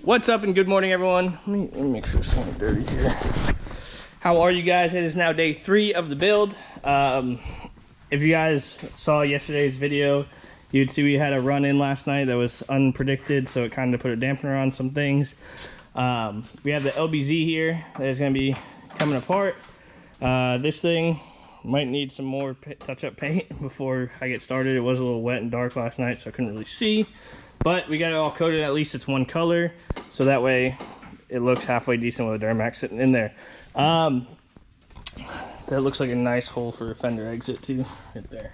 What's up and good morning, everyone. Let me make sure it's not dirty here. How are you guys? It is now day 3 of the build. If you guys saw yesterday's video, you'd see we had a run-in last night that was unpredicted, so it kind of put a dampener on some things. We have the LBZ here that is going to be coming apart. This thing might need some more touch-up paint before I get started. It was a little wet and dark last night, so I couldn't really see. But we got it all coated, at least it's one color, so that way it looks halfway decent with a Duramax sitting in there. That looks like a nice hole for a fender exit too, right there.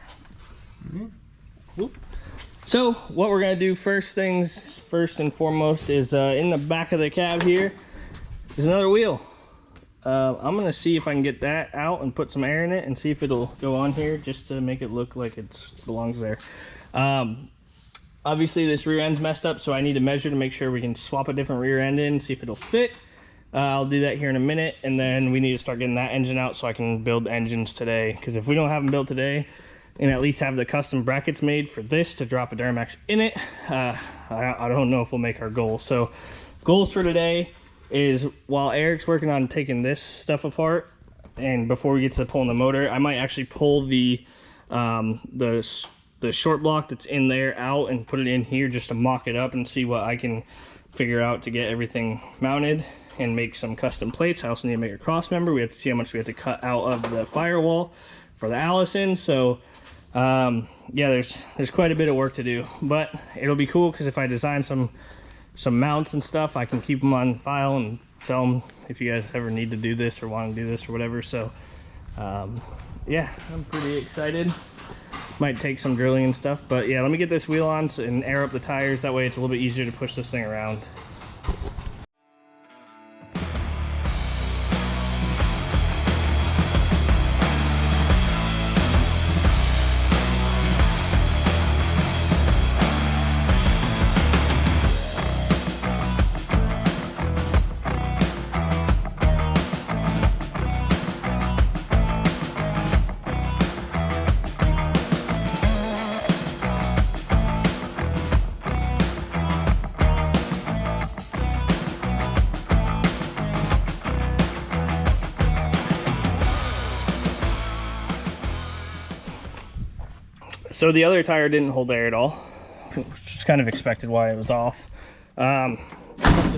So what we're gonna do first and foremost is in the back of the cab here is another wheel. I'm gonna see if I can get that out and put some air in it and see if it'll go on here just to make it look like it belongs there. Obviously this rear end's messed up, so I need to measure to make sure we can swap a different rear end in, see if it'll fit. I'll do that here in a minute, and then we need to start getting that engine out so I can build engines today, because if we don't have them built today and at least have the custom brackets made for this to drop a Duramax in it, I don't know if we'll make our goal. So goals for today is, while Eric's working on taking this stuff apart, and before we get to pulling the motor, I might actually pull the short block that's in there out and put it in here just to mock it up and see what I can figure out to get everything mounted and make some custom plates. I also need to make a cross member. We have to see how much we have to cut out of the firewall for the Allison. So yeah, there's quite a bit of work to do, but it'll be cool because if I design some mounts and stuff, I can keep them on file and sell them if you guys ever need to do this or want to do this or whatever. So yeah, I'm pretty excited. Might take some drilling and stuff, but yeah, let me get this wheel on and air up the tires. That way it's a little bit easier to push this thing around. So the other tire didn't hold air at all, which is kind of expected why it was off. The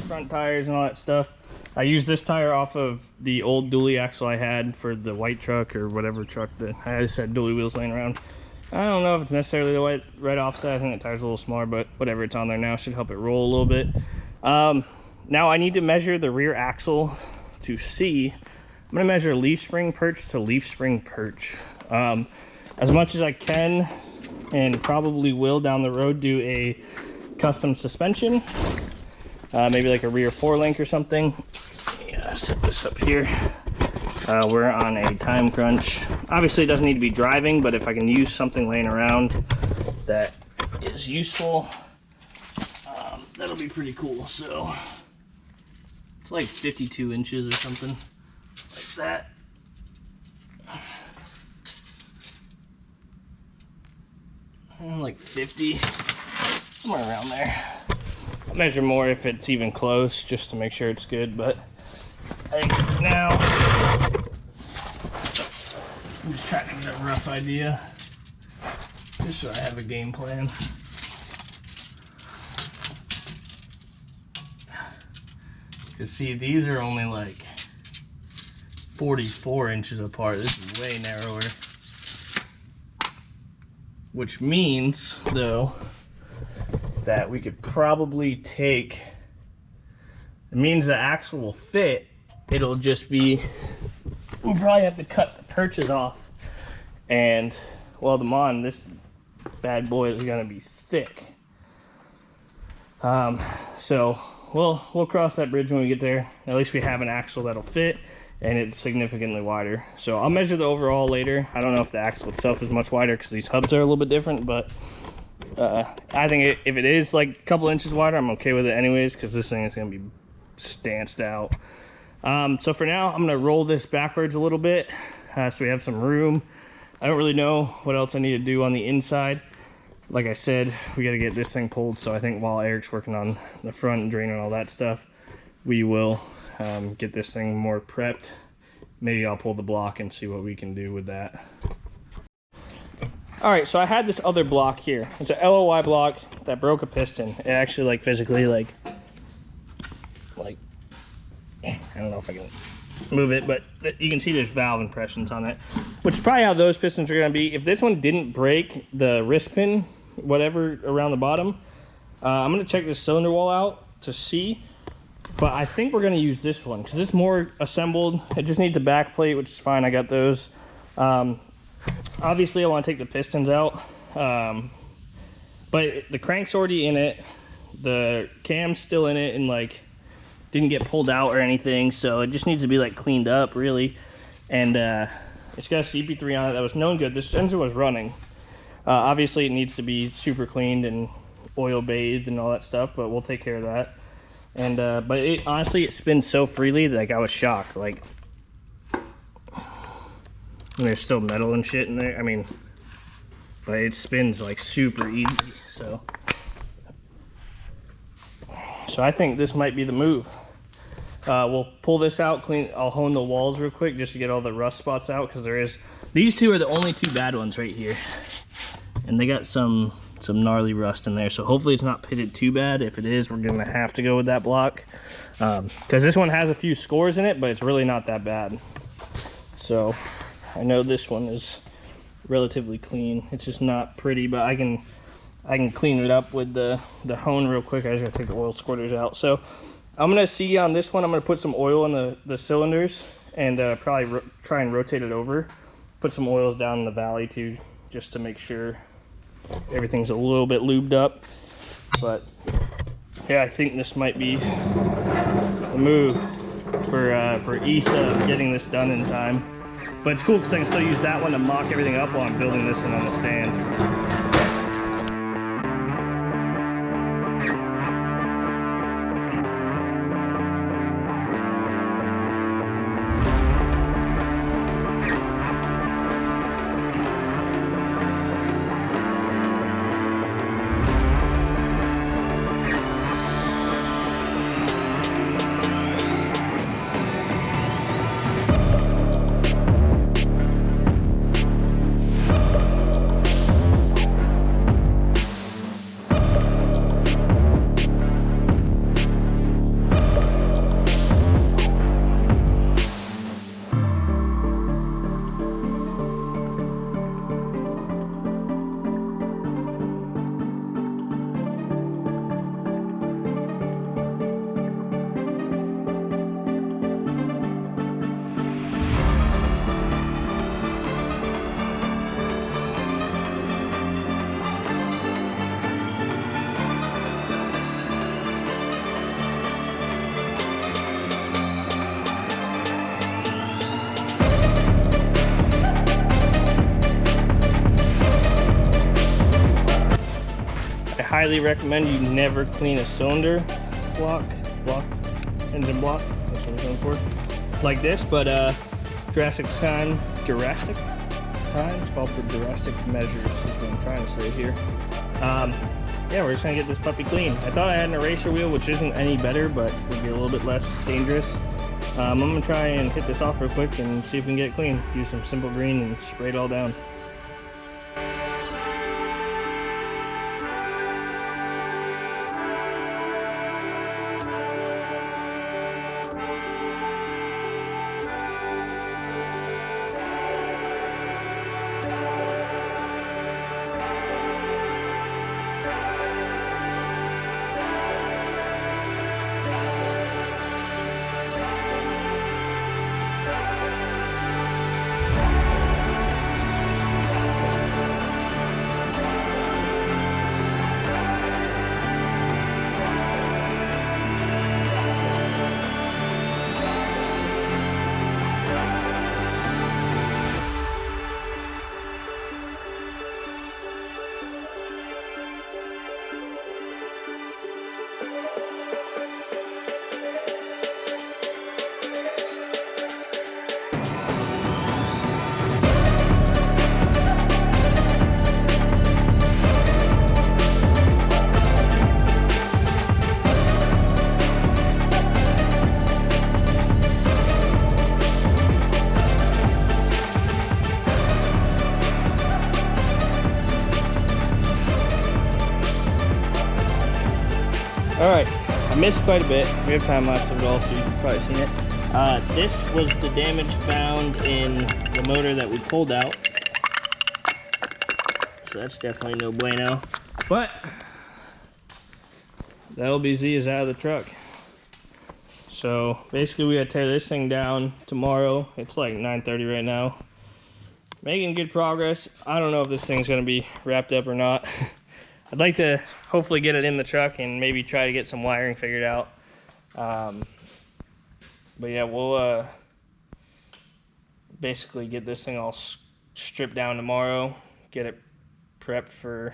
front tires and all that stuff. I used this tire off of the old dually axle I had for the white truck or whatever truck that I just had dually wheels laying around. I don't know if it's necessarily the right offset. I think the tire's a little smaller, but whatever, it's on there now. Should help it roll a little bit. Now I need to measure the rear axle to see. I'm gonna measure leaf spring perch to leaf spring perch. As much as I can, and probably will down the road, do a custom suspension, maybe like a rear 4-link or something. Yeah, set this up here. We're on a time crunch. Obviously it doesn't need to be driving, but if I can use something laying around that is useful, that'll be pretty cool. So it's like 52 inches or something like that. Like 50, somewhere around there. I'll measure more if it's even close, just to make sure it's good, but I think for now, I'm just trying to get a rough idea, just so I have a game plan. Because see, these are only like 44 inches apart. This is way narrower. Which means, though, that we could probably take, it means the axle will fit, it'll just be, we'll probably have to cut the perches off and weld them on. This bad boy is gonna be thick. So we'll cross that bridge when we get there. At least we have an axle that'll fit, and it's significantly wider. So I'll measure the overall later. I don't know if the axle itself is much wider because these hubs are a little bit different, but I think if it is like a couple inches wider, I'm okay with it anyways, because this thing is going to be stanced out. So for now, I'm going to roll this backwards a little bit so we have some room. I don't really know what else I need to do on the inside. like I said, we got to get this thing pulled. So I think while Eric's working on the front and draining all that stuff, we will get this thing more prepped. Maybe I'll pull the block and see what we can do with that. All right, so I had this other block here. It's a LOY block that broke a piston. It actually like physically like I don't know if I can move it, but you can see there's valve impressions on it, which is probably how those pistons are gonna be. If this one didn't break the wrist pin, whatever around the bottom, I'm gonna check this cylinder wall out to see, but I think we're gonna use this one because it's more assembled. It just needs a back plate, which is fine, I got those. Obviously I wanna take the pistons out, but the crank's already in it, the cam's still in it, and like didn't get pulled out or anything, so it just needs to be like cleaned up really. And it's got a CP3 on it that was known good. This engine was running. Obviously it needs to be super cleaned and oil bathed and all that stuff, but we'll take care of that. And but it honestly, it spins so freely that, like, I was shocked. Like, there's still metal and shit in there, I mean, but it spins like super easy. So I think this might be the move. We'll pull this out, clean. I'll hone the walls real quick just to get all the rust spots out, because there is, these two are the only two bad ones right here, and they got some gnarly rust in there. So hopefully it's not pitted too bad. If it is, we're gonna have to go with that block, because this one has a few scores in it, but it's really not that bad. So I know this one is relatively clean. It's just not pretty, but I can clean it up with the hone real quick. I just gotta take the oil squirters out. So I'm gonna see on this one, I'm gonna put some oil in the cylinders and probably try and rotate it over. Put some oils down in the valley too, just to make sure everything's a little bit lubed up. But yeah, I think this might be the move for ESA getting this done in time. But it's cool because I can still use that one to mock everything up while I'm building this one on the stand. Highly recommend you never clean a cylinder engine block, that's what I'm going for, like this. But Jurassic time, it's called for drastic measures is what I'm trying to say here. Yeah, we're just gonna get this puppy clean. I thought I had an eraser wheel, which isn't any better, but would be a little bit less dangerous. I'm gonna try and hit this off real quick and see if we can get it clean. Use some simple green and spray it all down. All right, I missed quite a bit. We have time lapse of it all, so you've probably seen it. This was the damage found in the motor that we pulled out. So that's definitely no bueno. But the LBZ is out of the truck. So basically we gotta tear this thing down tomorrow. It's like 9:30 right now. Making good progress. I don't know if this thing's gonna be wrapped up or not. I'd like to hopefully get it in the truck and maybe try to get some wiring figured out. But yeah, we'll basically get this thing all stripped down tomorrow, get it prepped for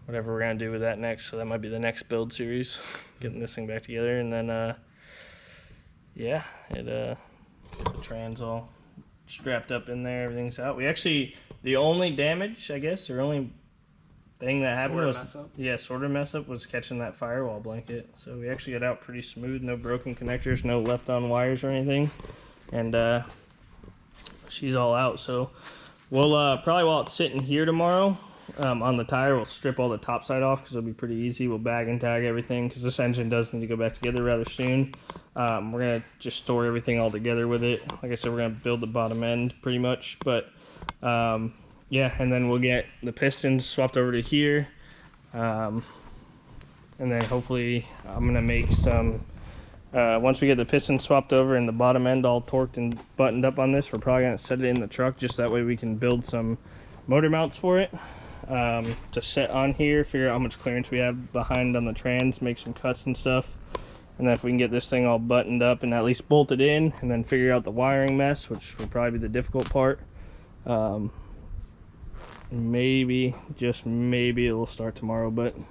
whatever we're gonna do with that next. So that might be the next build series, getting this thing back together. And then yeah, the tran's all strapped up in there, everything's out. We actually, the only damage, I guess, or only thing that happened was, yeah, sort of mess up was catching that firewall blanket. So we actually got out pretty smooth, no broken connectors, no left on wires or anything. And she's all out. So we'll probably, while it's sitting here tomorrow on the tire, we'll strip all the top side off because it'll be pretty easy. We'll bag and tag everything because this engine does need to go back together rather soon. We're gonna just store everything all together with it. Like I said, we're gonna build the bottom end pretty much, but yeah, and then we'll get the pistons swapped over to here. And then hopefully I'm gonna make some, once we get the pistons swapped over and the bottom end all torqued and buttoned up on this, we're probably gonna set it in the truck just that way we can build some motor mounts for it to set on here, figure out how much clearance we have behind on the trans, make some cuts and stuff. And then if we can get this thing all buttoned up and at least bolted in, and then figure out the wiring mess, which will probably be the difficult part, maybe, just maybe it'll start tomorrow. But I'm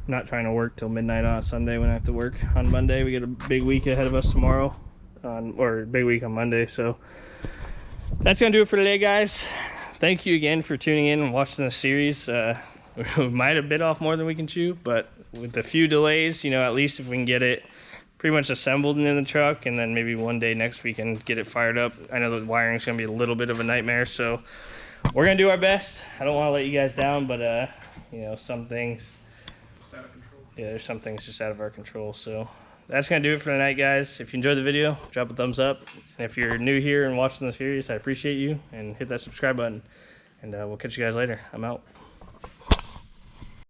not trying to work till midnight on Sunday when I have to work on Monday. We get a big week ahead of us tomorrow, or big week on Monday. So that's gonna do it for today, guys. Thank you again for tuning in and watching the series. We might have bit off more than we can chew, but with a few delays, you know, at least if we can get it pretty much assembled and in the truck, and then maybe one day next week and get it fired up. I know the wiring's gonna be a little bit of a nightmare, so we're gonna do our best. I don't want to let you guys down, but you know, some things just out of control. Yeah, there's some things just out of our control. So that's gonna do it for tonight, guys. If you enjoyed the video, drop a thumbs up. And if you're new here and watching the series, I appreciate you, and hit that subscribe button. And we'll catch you guys later. I'm out.